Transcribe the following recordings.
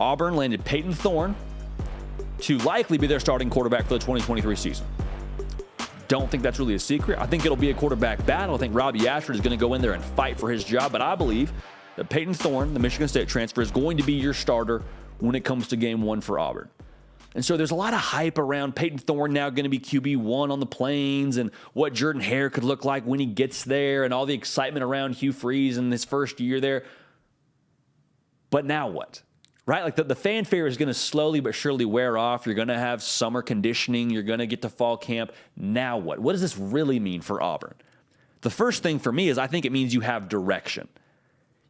Auburn landed Payton Thorne to likely be their starting quarterback for the 2023 season. Don't think that's really a secret. I think it'll be a quarterback battle. I think Robbie Ashford is going to go in there and fight for his job, but I believe that Payton Thorne, the Michigan State transfer, is going to be your starter when it comes to game one for Auburn. And so there's a lot of hype around Payton Thorne now going to be QB1 on the Plains and what Jordan Hare could look like when he gets there and all the excitement around Hugh Freeze in his first year there. But now what? Right? Like the fanfare is going to slowly but surely wear off. You're going to have summer conditioning. You're going to get to fall camp. Now what? What does this really mean for Auburn? The first thing for me is I think it means you have direction.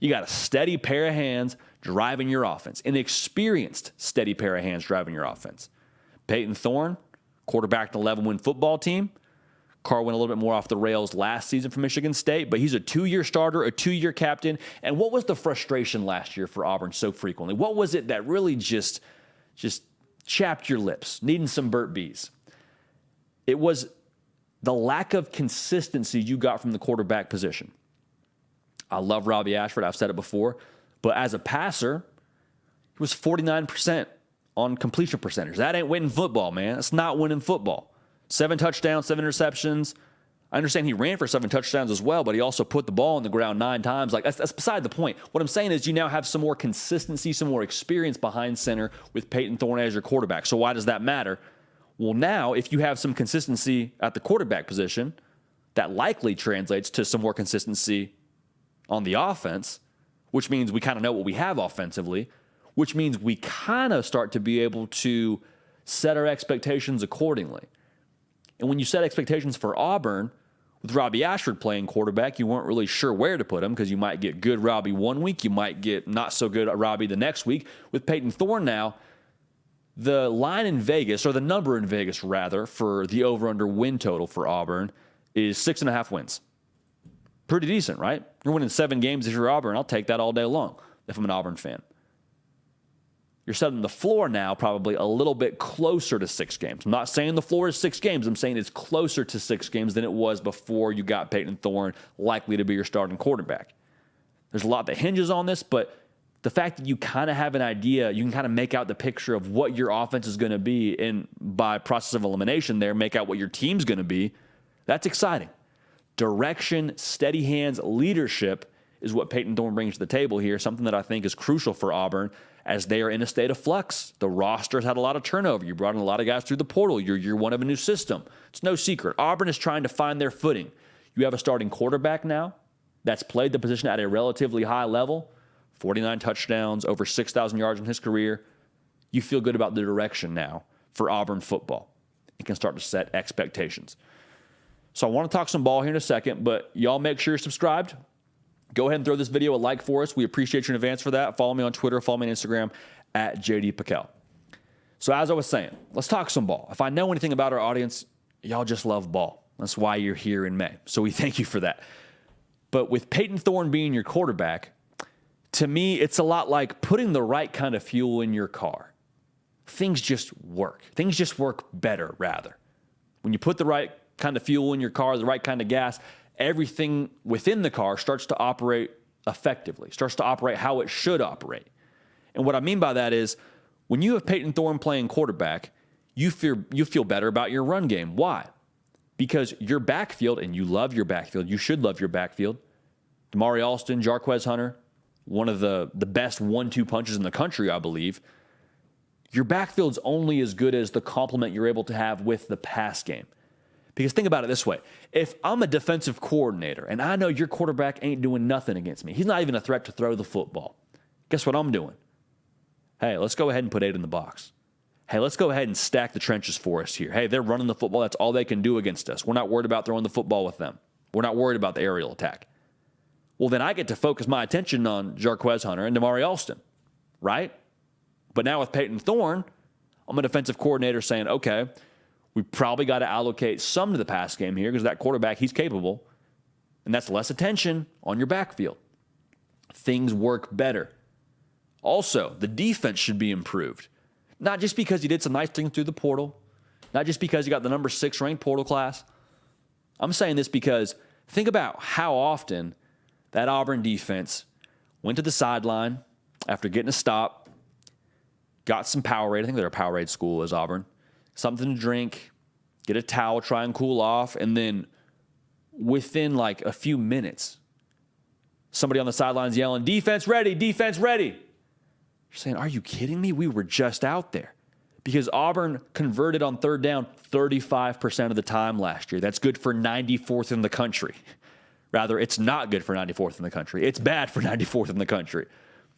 You got a steady pair of hands driving your offense, an experienced steady pair of hands driving your offense. Payton Thorne, quarterback to 11-win football team. Carr went a little bit more off the rails last season for Michigan State, but he's a 2-year starter, a 2-year captain. And what was the frustration last year for Auburn so frequently? What was it that really just chapped your lips, needing some burnt bees? It was the lack of consistency you got from the quarterback position. I love Robbie Ashford. I've said it before. But as a passer, he was 49% on completion percentage. That ain't winning football, man. That's not winning football. 7 touchdowns, 7 interceptions. I understand he ran for 7 touchdowns as well, but he also put the ball on the ground 9 times. Like that's beside the point. What I'm saying is you now have some more consistency, some more experience behind center with Payton Thorne as your quarterback. So why does that matter? Well, now if you have some consistency at the quarterback position, that likely translates to some more consistency on the offense, which means we kind of know what we have offensively, which means we kind of start to be able to set our expectations accordingly. And when you set expectations for Auburn, with Robbie Ashford playing quarterback, you weren't really sure where to put him because you might get good Robbie one week, you might get not so good Robbie the next week. With Payton Thorne now, the line in Vegas, or the number in Vegas rather, for the over-under win total for Auburn is 6.5 wins. Pretty decent, right? You're winning 7 games if you're Auburn. I'll take that all day long if I'm an Auburn fan. You're setting the floor now probably a little bit closer to 6 games. I'm not saying the floor is 6 games. I'm saying it's closer to 6 games than it was before you got Payton Thorne likely to be your starting quarterback. There's a lot that hinges on this, but the fact that you kind of have an idea, you can kind of make out the picture of what your offense is going to be, and by process of elimination there, make out what your team's going to be, that's exciting. Direction, steady hands, leadership is what Payton Thorne brings to the table here, something that I think is crucial for Auburn as they are in a state of flux. The roster's had a lot of turnover. You brought in a lot of guys through the portal. You're year one of a new system. It's no secret. Auburn is trying to find their footing. You have a starting quarterback now that's played the position at a relatively high level, 49 touchdowns, over 6,000 yards in his career. You feel good about the direction now for Auburn football. You can start to set expectations. So I want to talk some ball here in a second, but y'all make sure you're subscribed. Go ahead and throw this video a like for us. We appreciate you in advance for that. Follow me on Twitter. Follow me on Instagram at JD Piquel. So as I was saying, let's talk some ball. If I know anything about our audience, y'all just love ball. That's why you're here in May. So we thank you for that. But with Payton Thorne being your quarterback, to me, it's a lot like putting the right kind of fuel in your car. Things just work. Things just work better, rather. When you put the right kind of fuel in your car, the right kind of gas, everything within the car starts to operate effectively, starts to operate how it should operate. And what I mean by that is when you have Payton Thorne playing quarterback, you feel better about your run game. Why? Because your backfield, and you love your backfield, you should love your backfield. Damari Alston, Jarquez Hunter, one of the best 1-2 punches in the country, I believe. Your backfield's only as good as the complement you're able to have with the pass game. Because think about it this way. If I'm a defensive coordinator and I know your quarterback ain't doing nothing against me, he's not even a threat to throw the football, guess what I'm doing? Hey, let's go ahead and put 8 in the box. Hey, let's go ahead and stack the trenches for us here. Hey, they're running the football. That's all they can do against us. We're not worried about throwing the football with them. We're not worried about the aerial attack. Well, then I get to focus my attention on Jarquez Hunter and Damari Alston, right? But now with Payton Thorne, I'm a defensive coordinator saying, okay, we probably got to allocate some to the pass game here because that quarterback, he's capable. And that's less attention on your backfield. Things work better. Also, the defense should be improved. Not just because you did some nice things through the portal. Not just because you got the number 6 ranked portal class. I'm saying this because think about how often that Auburn defense went to the sideline after getting a stop, got some Powerade. I think they're a Powerade school as Auburn. Something to drink, get a towel, try and cool off, and then within like a few minutes, somebody on the sidelines yelling, defense ready, defense ready. You're saying, are you kidding me? We were just out there. Because Auburn converted on third down 35% of the time last year. That's good for 94th in the country. Rather, it's not good for 94th in the country. It's bad for 94th in the country.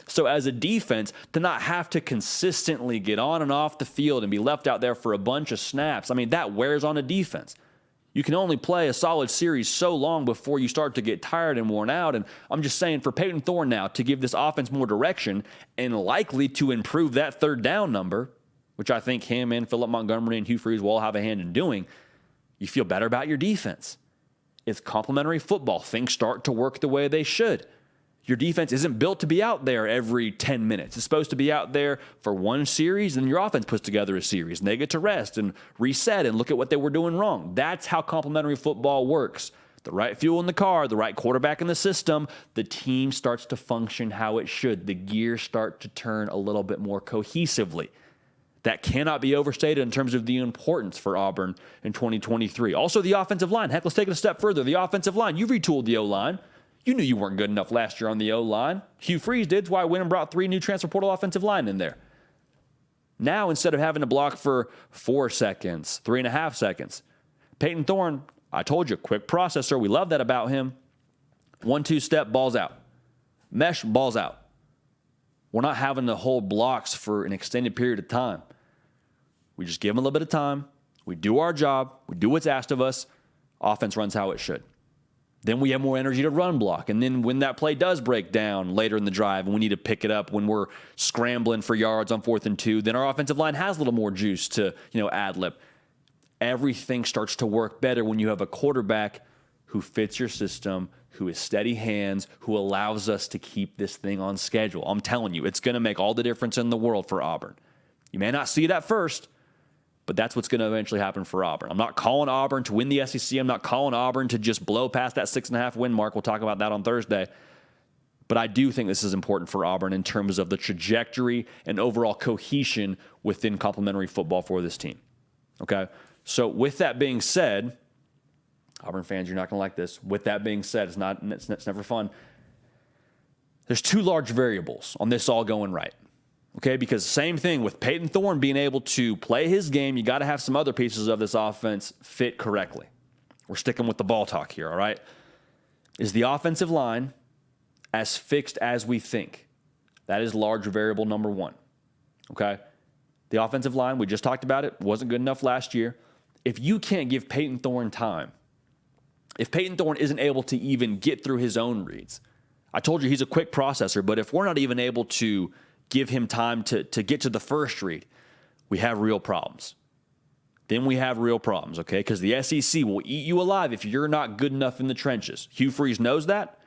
So as a defense, to not have to consistently get on and off the field and be left out there for a bunch of snaps, I mean, that wears on a defense. You can only play a solid series so long before you start to get tired and worn out. And I'm just saying, for Payton Thorne now to give this offense more direction and likely to improve that third down number, which I think him and Philip Montgomery and Hugh will all have a hand in doing, you feel better about your defense. It's complementary football. Things start to work the way they should. Your defense isn't built to be out there every 10 minutes. It's supposed to be out there for one series, and your offense puts together a series, and they get to rest and reset and look at what they were doing wrong. That's how complementary football works. The right fuel in the car, the right quarterback in the system, the team starts to function how it should. The gears start to turn a little bit more cohesively. That cannot be overstated in terms of the importance for Auburn in 2023. Also, the offensive line. Heck, let's take it a step further. The offensive line. You retooled the O-line. You knew you weren't good enough last year on the O-line. Hugh did. That's why I went and brought 3 new transfer portal offensive line in there. Now, instead of having to block for 4 seconds, 3.5 seconds, Payton Thorne, I told you, quick processor. We love that about him. 1-2 step, balls out. Mesh, balls out. We're not having to hold blocks for an extended period of time. We just give them a little bit of time. We do our job. We do what's asked of us. Offense runs how it should. Then we have more energy to run block. And then when that play does break down later in the drive and we need to pick it up when we're scrambling for yards on 4th and 2, then our offensive line has a little more juice to, ad-lib. Everything starts to work better when you have a quarterback who fits your system, who is steady hands, who allows us to keep this thing on schedule. I'm telling you, it's going to make all the difference in the world for Auburn. You may not see it at first, but that's what's going to eventually happen for Auburn. I'm not calling Auburn to win the SEC. I'm not calling Auburn to just blow past that 6.5 win mark. We'll talk about that on Thursday. But I do think this is important for Auburn in terms of the trajectory and overall cohesion within complementary football for this team. Okay? So with that being said, Auburn fans, you're not going to like this. With that being said, it's never fun. There's 2 large variables on this all going right. Okay, because same thing with Payton Thorne being able to play his game, you got to have some other pieces of this offense fit correctly. We're sticking with the ball talk here, all right? Is the offensive line as fixed as we think? That is large variable number 1, okay? The offensive line, we just talked about it, wasn't good enough last year. If you can't give Payton Thorne time, if Payton Thorne isn't able to even get through his own reads, I told you he's a quick processor, but if we're not even able to give him time to get to the first read, we have real problems. Then we have real problems, okay? Because the SEC will eat you alive if you're not good enough in the trenches. Hugh knows that.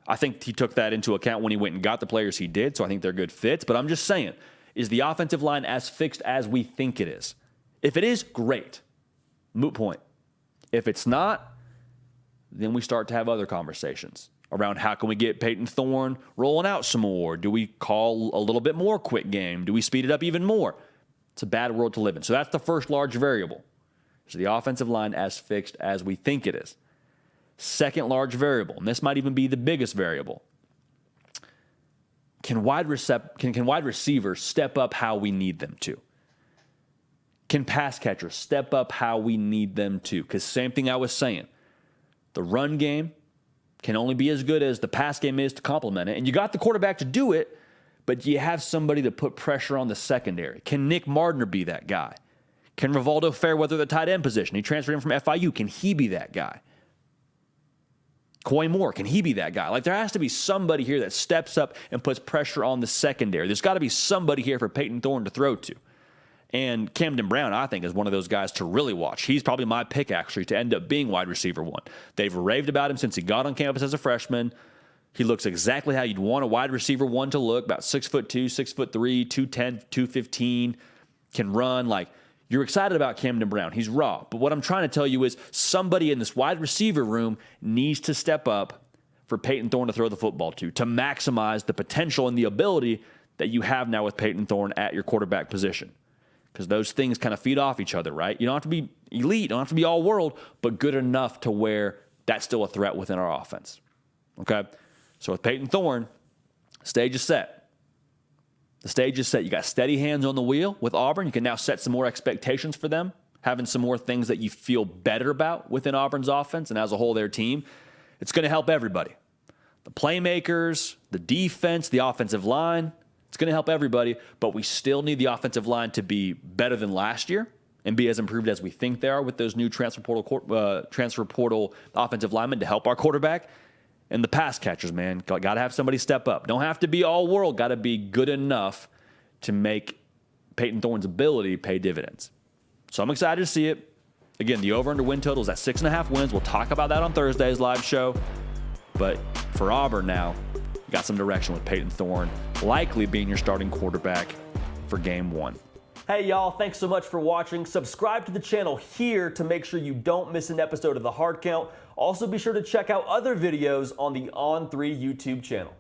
I think he took that into account when he went and got the players he did, so I think they're good fits. But I'm just saying, is the offensive line as fixed as we think it is? If it is, great. Moot point. If it's not, then we start to have other conversations around how can we get Payton Thorne rolling out some more? Do we call a little bit more quick game? Do we speed it up even more? It's a bad world to live in. So that's the first large variable. So the offensive line as fixed as we think it is. Second large variable, and this might even be the biggest variable. Can wide receivers step up how we need them to? Can pass catchers step up how we need them to? Because same thing I was saying. The run game can only be as good as the pass game is to complement it. And you got the quarterback to do it, but do you have somebody to put pressure on the secondary? Can Nick Mardner be that guy? Can Rivaldo Fairweather the tight end position? He transferred in from FIU. Can he be that guy? Coy Moore, can he be that guy? Like, there has to be somebody here that steps up and puts pressure on the secondary. There's got to be somebody here for Payton Thorne to throw to. And Camden Brown, I think, is one of those guys to really watch. He's probably my pick, actually, to end up being wide receiver 1. They've raved about him since he got on campus as a freshman. He looks exactly how you'd want a wide receiver 1 to look, about 6'2", 6'3", 210, 215, can run. Like, you're excited about Camden Brown. He's raw. But what I'm trying to tell you is somebody in this wide receiver room needs to step up for Payton Thorne to throw the football to maximize the potential and the ability that you have now with Payton Thorne at your quarterback position. Because those things kind of feed off each other, right? You don't have to be elite, you don't have to be all world, but good enough to where that's still a threat within our offense. Okay? So with Payton Thorne, stage is set. The stage is set. You got steady hands on the wheel with Auburn. You can now set some more expectations for them, having some more things that you feel better about within Auburn's offense and as a whole their team. It's going to help everybody. The playmakers, the defense, the offensive line. It's going to help everybody, but we still need the offensive line to be better than last year and be as improved as we think they are with those new transfer portal offensive linemen to help our quarterback. And the pass catchers, man, got to have somebody step up. Don't have to be all world, got to be good enough to make Payton Thorne's ability pay dividends. So I'm excited to see it. Again, the over-under win total is at 6.5 wins. We'll talk about that on Thursday's live show. But for Auburn now, got some direction with Payton Thorne likely being your starting quarterback for game 1. Hey, y'all. Thanks so much for watching. Subscribe to the channel here to make sure you don't miss an episode of The Hard Count. Also, be sure to check out other videos on the On3 YouTube channel.